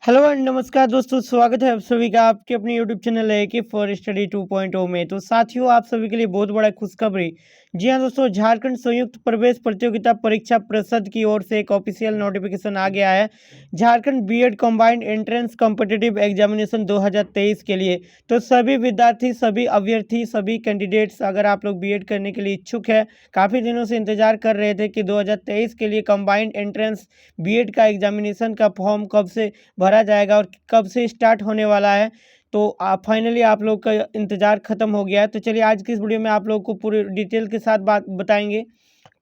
Hello and नमस्कार दोस्तों, स्वागत है आप सभी का आपके अपने यूट्यूब चैनल है कि फॉर स्टडी 2.0 में। तो साथियों, आप सभी के लिए बहुत बड़ा खुशखबरी। जी हाँ दोस्तों, झारखंड संयुक्त प्रवेश प्रतियोगिता परीक्षा परिषद की ओर से एक ऑफिशियल नोटिफिकेशन आ गया है Jharkhand B Ed combined entrance competitive examination 2023 के लिए। तो सभी विद्यार्थी, सभी अभ्यर्थी, सभी कैंडिडेट्स, अगर आप लोग बीएड करने के लिए इच्छुक है, काफ़ी दिनों से इंतजार कर रहे थे कि 2023 के लिए कंबाइंड एंट्रेंस बीएड का एग्जामिनेशन का फॉर्म कब से भरा जाएगा और कब से स्टार्ट होने वाला है। तो आप फाइनली आप लोग का इंतज़ार ख़त्म हो गया है। तो चलिए आज की इस वीडियो में आप लोग को पूरी डिटेल के साथ बात बताएंगे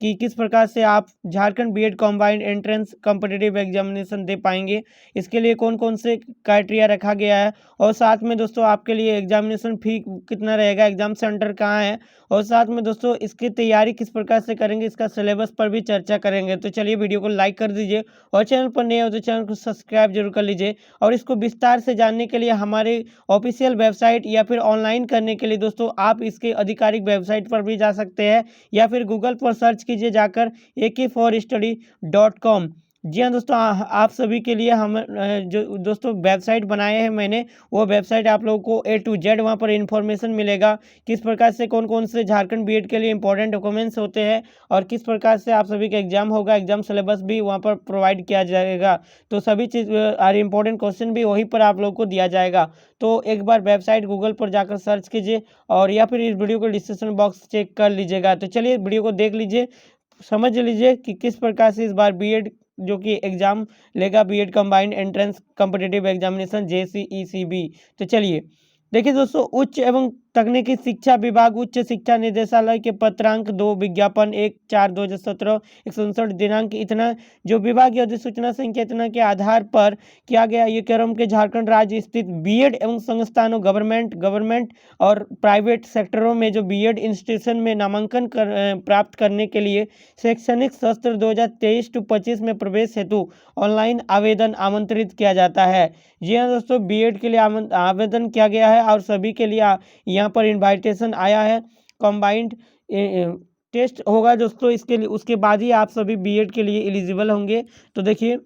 कि किस प्रकार से आप Jharkhand BEd combined entrance competitive examination दे पाएंगे, इसके लिए कौन कौन से क्राइटेरिया रखा गया है, और साथ में दोस्तों आपके लिए एग्जामिनेशन फ़ी कितना रहेगा, एग्ज़ाम सेंटर कहाँ है, और साथ में दोस्तों इसकी तैयारी किस प्रकार से करेंगे, इसका सिलेबस पर भी चर्चा करेंगे। तो चलिए वीडियो को लाइक कर दीजिए और चैनल पर नए हो तो चैनल को सब्सक्राइब जरूर कर लीजिए। और इसको विस्तार से जानने के लिए हमारे ऑफिशियल वेबसाइट या फिर ऑनलाइन करने के लिए दोस्तों आप इसके आधिकारिक वेबसाइट पर भी जा सकते हैं या फिर गूगल पर सर्च कीजिए जाकर ak4study.com। जी हाँ दोस्तों, आप सभी के लिए हम जो दोस्तों वेबसाइट बनाए हैं मैंने, वो वेबसाइट आप लोगों को A to Z वहाँ पर इन्फॉर्मेशन मिलेगा किस प्रकार से कौन कौन से झारखंड बीएड के लिए इंपॉर्टेंट डॉक्यूमेंट्स होते हैं और किस प्रकार से आप सभी का एग्जाम होगा। एग्जाम सिलेबस भी वहाँ पर प्रोवाइड किया जाएगा। तो सभी चीज़ और इम्पोर्टेंट क्वेश्चन भी वहीं पर आप लोग को दिया जाएगा। तो एक बार वेबसाइट गूगल पर जाकर सर्च कीजिए और या फिर इस वीडियो को डिस्क्रिप्शन बॉक्स चेक कर लीजिएगा। तो चलिए वीडियो को देख लीजिए, समझ लीजिए कि किस प्रकार से इस बार बीएड जो कि एग्ज़ाम लेगा, B Ed combined entrance competitive examination JCECB। तो चलिए देखिए दोस्तों, उच्च एवं तकनीकी शिक्षा विभाग उच्च शिक्षा निदेशालय के पत्रांक 2 विज्ञापन 1/4/2017 159 दिनांक इतना जो विभागीय अधिसूचना संख्या इतना के आधार पर किया गया ये क्रम के झारखंड राज्य स्थित बीएड एवं संस्थानों गवर्नमेंट और प्राइवेट सेक्टरों में जो बीएड इंस्टीट्यूशन में नामांकन प्राप्त करने के लिए शैक्षणिक सत्र 2023-25 में प्रवेश हेतु ऑनलाइन आवेदन आमंत्रित किया जाता है। जी हाँ दोस्तों, बीएड के लिए आवेदन किया गया है और सभी के लिए यहाँ पर इनवाइटेशन आया है। कंबाइंड टेस्ट होगा दोस्तों, इसके लिए उसके बाद ही आप सभी बीएड के लिए एलिजिबल होंगे। तो देखिए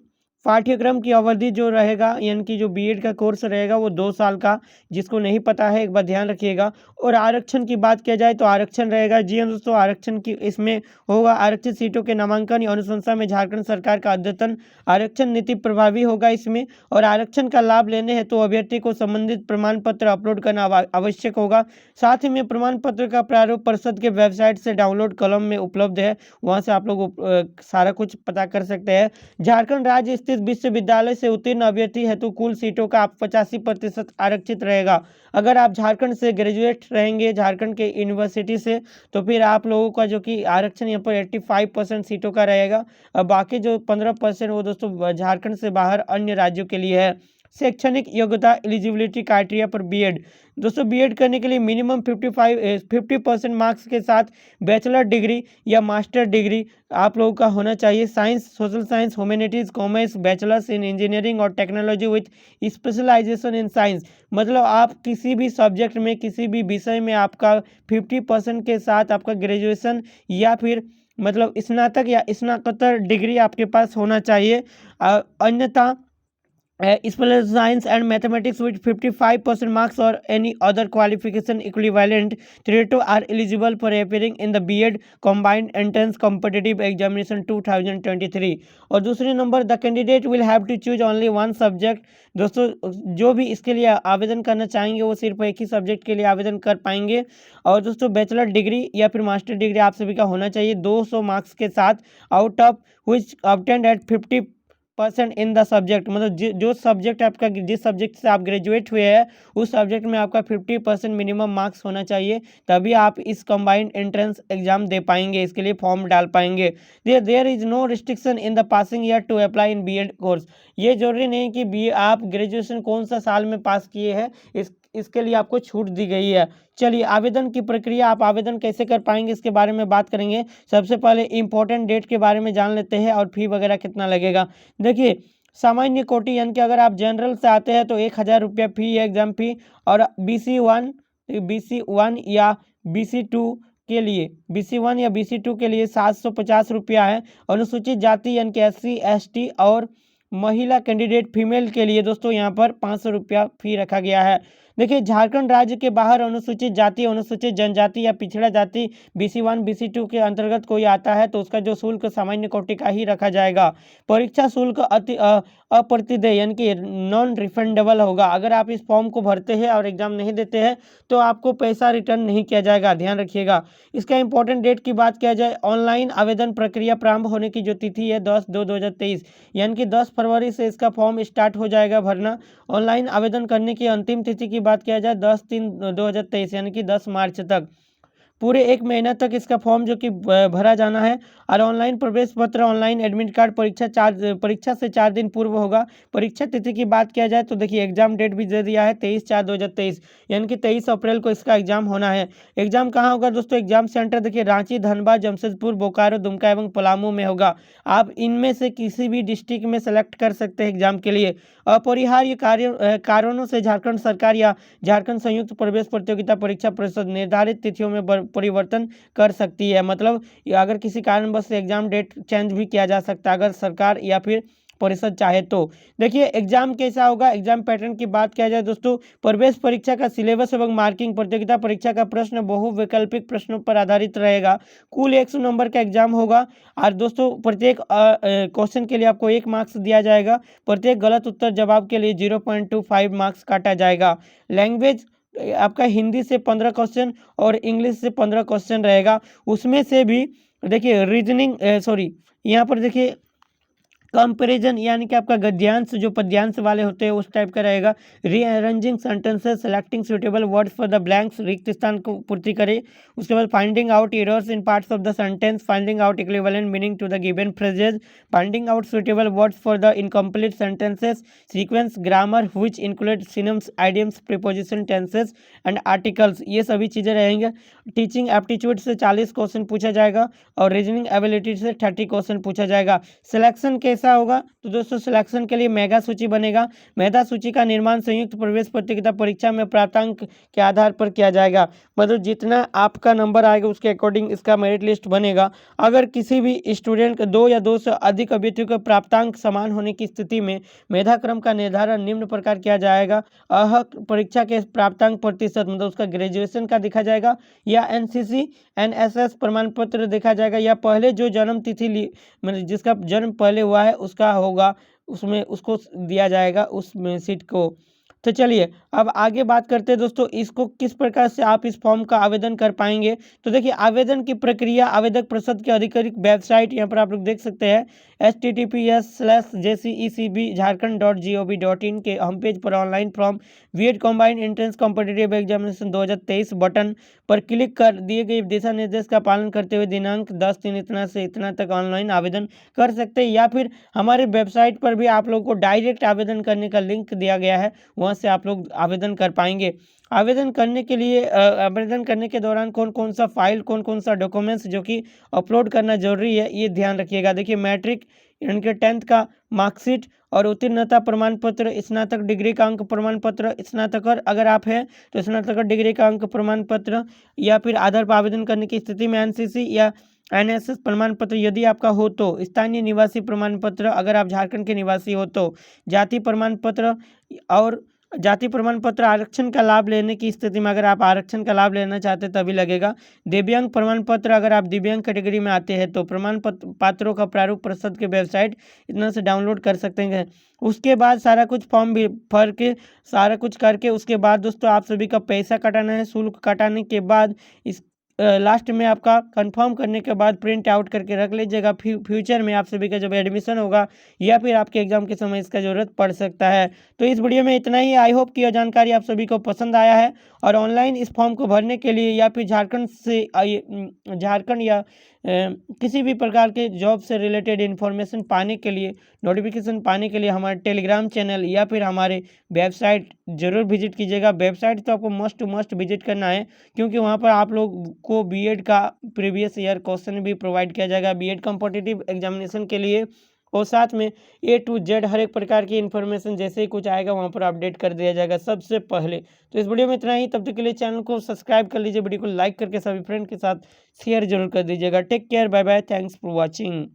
पाठ्यक्रम की अवधि जो रहेगा, यानी कि जो बीएड का कोर्स रहेगा वो 2 साल का, जिसको नहीं पता है एक बार ध्यान रखिएगा। और आरक्षण की बात किया जाए तो आरक्षण रहेगा। जी हाँ दोस्तों, आरक्षण की इसमें होगा आरक्षित सीटों के नामांकन या अनुशंसा में झारखंड सरकार का अद्यतन आरक्षण नीति प्रभावी होगा इसमें। और आरक्षण का लाभ लेने हैं तो अभ्यर्थी को संबंधित प्रमाण पत्र अपलोड करना आवश्यक होगा। साथ ही में प्रमाण पत्र का प्रारूप परिषद के वेबसाइट से डाउनलोड कॉलम में उपलब्ध है, वहाँ से आप लोग सारा कुछ पता कर सकते हैं। झारखंड राज्य स्थित विश्वविद्यालय से उत्तीर्ण अभ्यर्थी हेतु कुल सीटों का 85% आरक्षित रहेगा। अगर आप झारखंड से ग्रेजुएट रहेंगे, झारखंड के यूनिवर्सिटी से, तो फिर आप लोगों का जो कि आरक्षण यहाँ पर 85% सीटों का रहेगा। और बाकी जो 15% वो दोस्तों झारखंड से बाहर अन्य राज्यों के लिए है। शैक्षणिक योग्यता एलिजिबिलिटी क्राइटेरिया पर बीएड दोस्तों, बीएड करने के लिए मिनिमम 50% मार्क्स के साथ बैचलर डिग्री या मास्टर डिग्री आप लोगों का होना चाहिए। Science, social science, humanities, commerce, bachelors in engineering और technology with specialisation in science, मतलब आप किसी भी सब्जेक्ट में, किसी भी विषय में आपका 50% के साथ आपका ग्रेजुएशन या फिर मतलब स्नातक या स्नातकोत्तर डिग्री आपके पास होना चाहिए। अन्यथा special science and mathematics with 55% marks और any other qualification equivalent thereto are eligible for appearing in the B.Ed combined entrance competitive examination 2023। और दूसरे number, the candidate will have to choose only one subject. दोस्तों जो भी इसके लिए आवेदन करना चाहेंगे वो सिर्फ एक ही सब्जेक्ट के लिए आवेदन कर पाएंगे। और दोस्तों बैचलर डिग्री या फिर मास्टर डिग्री आप सभी का होना चाहिए 200 मार्क्स के साथ, out of which obtained at 50% in the subject, मतलब जो सब्जेक्ट आपका, जिस सब्जेक्ट से आप ग्रेजुएट हुए हैं उस सब्जेक्ट में आपका 50% मिनिमम मार्क्स होना चाहिए, तभी आप इस कंबाइंड एंट्रेंस एग्जाम दे पाएंगे, इसके लिए फॉर्म डाल पाएंगे। There is no restriction in the passing year to apply in B Ed course. ये जरूरी नहीं कि बी आप ग्रेजुएशन कौन सा साल में पास किए हैं, इसके लिए आपको छूट दी गई है। चलिए आवेदन की प्रक्रिया, आप आवेदन कैसे कर पाएंगे इसके बारे में बात करेंगे। सबसे पहले इंपॉर्टेंट डेट के बारे में जान लेते हैं और फी वगैरह कितना लगेगा। देखिए सामान्य कोटि यानी कि अगर आप जनरल से आते हैं तो 1000 रुपया फी है, एग्जाम फी। और BC1 या BC2 के लिए, BC1 या BC2 के लिए 750 रुपया है। अनुसूचित जाति यानी कि SC ST और महिला कैंडिडेट फीमेल के लिए दोस्तों यहाँ पर 500 रुपया फी रखा गया है। देखिए, झारखंड राज्य के बाहर अनुसूचित जाति, अनुसूचित जनजाति या पिछड़ा जाति BC1 BC2 के अंतर्गत कोई आता है तो उसका जो शुल्क सामान्य कोटि का ही रखा जाएगा। परीक्षा शुल्क अप्रतिदेय यानी कि नॉन रिफंडेबल होगा। अगर आप इस फॉर्म को भरते हैं और एग्जाम नहीं देते हैं तो आपको पैसा रिटर्न नहीं किया जाएगा, ध्यान रखिएगा। इसका इंपॉर्टेंट डेट की बात किया जाए, ऑनलाइन आवेदन प्रक्रिया प्रारंभ होने की जो तिथि है 10/2/2023 यानी कि 10 फरवरी से इसका फॉर्म स्टार्ट हो जाएगा भरना। ऑनलाइन आवेदन करने की अंतिम तिथि की बात किया जाए 10/3/2023 यानी कि 10 मार्च तक। पूरे 1 महीना तक इसका फॉर्म जो कि भरा जाना है। और ऑनलाइन प्रवेश पत्र, ऑनलाइन एडमिट कार्ड परीक्षा से 4 दिन पूर्व होगा। परीक्षा तिथि की बात किया जाए तो देखिए एग्जाम डेट भी दे दिया है 23/4/2023 यानी कि 23 अप्रैल को इसका एग्जाम होना है। एग्जाम कहाँ होगा दोस्तों? एग्जाम सेंटर देखिए रांची, धनबाद, जमशेदपुर, बोकारो, दुमका एवं पलामू में होगा। आप इनमें से किसी भी डिस्ट्रिक्ट में सेलेक्ट कर सकते हैं एग्जाम के लिए। अपरिहार्य कारणों से झारखंड सरकार या झारखंड संयुक्त प्रवेश प्रतियोगिता परीक्षा परिषद निर्धारित तिथियों में परिवर्तन कर सकती है। मतलब अगर किसी कारणवश से एग्जाम डेट चेंज भी किया जा सकता है अगर सरकार या फिर परिषद चाहे तो। देखिए एग्जाम कैसा होगा, एग्जाम पैटर्न की बात किया जाए दोस्तों, प्रवेश परीक्षा का सिलेबस एवं मार्किंग, प्रतियोगिता परीक्षा का प्रश्न बहु वैकल्पिक प्रश्नों पर आधारित रहेगा। कुल 100 नंबर का एग्जाम होगा और दोस्तों प्रत्येक क्वेश्चन के लिए आपको 1 मार्क्स दिया जाएगा। प्रत्येक गलत उत्तर जवाब के लिए 0.25 मार्क्स काटा जाएगा। लैंग्वेज आपका हिंदी से 15 क्वेश्चन और इंग्लिश से 15 क्वेश्चन रहेगा। उसमें से भी देखिए रीजनिंग यहाँ पर देखिए कंपैरिजन यानी कि आपका गद्यांश जो पद्यांश वाले होते हैं उस टाइप का रहेगा। Rearranging sentences, selecting suitable words for the blanks, रिक्त स्थान को पूर्ति करें। उसके बाद finding out errors in parts of the sentence, finding out equivalent meaning to the given phrases, finding out suitable words for the incomplete sentences, sequence, grammar which include synonyms, idioms, preposition, tenses and articles, ये सभी चीज़ें रहेंगे। Teaching aptitude से 40 question पूछा जाएगा और reasoning ability से 30 question पूछा जाएगा। सिलेक्शन कैसा होगा तो दोस्तों सिलेक्शन के लिए मेगा सूची बनेगा। मेधा सूची का निर्माण संयुक्त प्रवेश प्रतियोगिता परीक्षा में प्राप्तांक के आधार पर किया जाएगा। मतलब जितना आपका नंबर आएगा उसके अकॉर्डिंग इसका मेरिट लिस्ट बनेगा। अगर किसी भी स्टूडेंट का 2 या 2 से अधिक अभ्यर्थियों के प्राप्तांक समान होने की स्थिति में मेधा क्रम का निर्धारण निम्न प्रकार किया जाएगा। परीक्षा के प्राप्तांक प्रतिशत मतलब उसका ग्रेजुएशन का देखा जाएगा या NCC NSS प्रमाण पत्र देखा जाएगा या पहले जो जन्म तिथि मतलब जिसका जन्म पहले हुआ है उसका होगा, उसमें उसको दिया जाएगा उस सीट को। तो चलिए अब आगे बात करते हैं दोस्तों, इसको किस प्रकार से आप इस फॉर्म का आवेदन कर पाएंगे। तो देखिए आवेदन की प्रक्रिया आवेदक परिषद की आधिकारिक वेबसाइट यहाँ पर आप लोग देख सकते हैं https://jcecb.jharkhand.gov.in के होम पेज पर online form B Ed combined entrance competitive examination 2023 button पर क्लिक कर दिए गए दिशा निर्देश का पालन करते हुए दिनांक 10/3 इतना से इतना तक ऑनलाइन आवेदन कर सकते हैं या फिर हमारे वेबसाइट पर भी आप लोगों को डायरेक्ट आवेदन करने का लिंक दिया गया है, वहाँ से आप लोग आवेदन कर पाएंगे। आवेदन करने के लिए आवेदन करने के दौरान कौन कौन सा फाइल, कौन कौन सा डॉक्यूमेंट्स जो कि अपलोड करना जरूरी है ये ध्यान रखिएगा। देखिए मैट्रिक यानी कि 10th का मार्कशीट और उत्तीर्णता प्रमाण पत्र, स्नातक डिग्री का अंक प्रमाण पत्र, स्नातक अगर आप हैं तो स्नातक डिग्री का अंक प्रमाण पत्र या फिर आधार पर आवेदन करने की स्थिति में NCC या NSS प्रमाण पत्र यदि आपका हो तो, स्थानीय निवासी प्रमाण पत्र अगर आप झारखंड के निवासी हो तो, जाति प्रमाण पत्र और जाति प्रमाण पत्र आरक्षण का लाभ लेने की स्थिति में अगर आप आरक्षण का लाभ लेना चाहते तभी लगेगा। दिव्यांग प्रमाण पत्र अगर आप दिव्यांग कैटेगरी में आते हैं तो प्रमाण पत्रों का प्रारूप परिषद के वेबसाइट इतना से डाउनलोड कर सकते हैं। उसके बाद सारा कुछ फॉर्म भी भर के सारा कुछ करके उसके बाद दोस्तों आप सभी का पैसा कटाना है। शुल्क कटाने के बाद इस लास्ट में आपका कंफर्म करने के बाद प्रिंट आउट करके रख लीजिएगा। फ्यूचर में आप सभी का जब एडमिशन होगा या फिर आपके एग्जाम के समय इसका ज़रूरत पड़ सकता है। तो इस वीडियो में इतना ही। आई होप कि यह जानकारी आप सभी को पसंद आया है और ऑनलाइन इस फॉर्म को भरने के लिए या फिर झारखंड या किसी भी प्रकार के जॉब से रिलेटेड इन्फॉर्मेशन पाने के लिए, नोटिफिकेशन पाने के लिए हमारे टेलीग्राम चैनल या फिर हमारे वेबसाइट ज़रूर विजिट कीजिएगा। वेबसाइट तो आपको मस्ट टू मस्ट विजिट करना है क्योंकि वहाँ पर आप लोग को बीएड का प्रीवियस ईयर क्वेश्चन भी प्रोवाइड किया जाएगा बीएड कॉम्पिटिटिव एग्जामिनेशन के लिए, और साथ में A to Z हर एक प्रकार की इन्फॉर्मेशन जैसे ही कुछ आएगा वहाँ पर अपडेट कर दिया जाएगा सबसे पहले। तो इस वीडियो में इतना ही, तब तक के लिए चैनल को सब्सक्राइब कर लीजिए, वीडियो को लाइक करके सभी फ्रेंड के साथ शेयर जरूर कर दीजिएगा। Take care, bye bye, thanks for watching.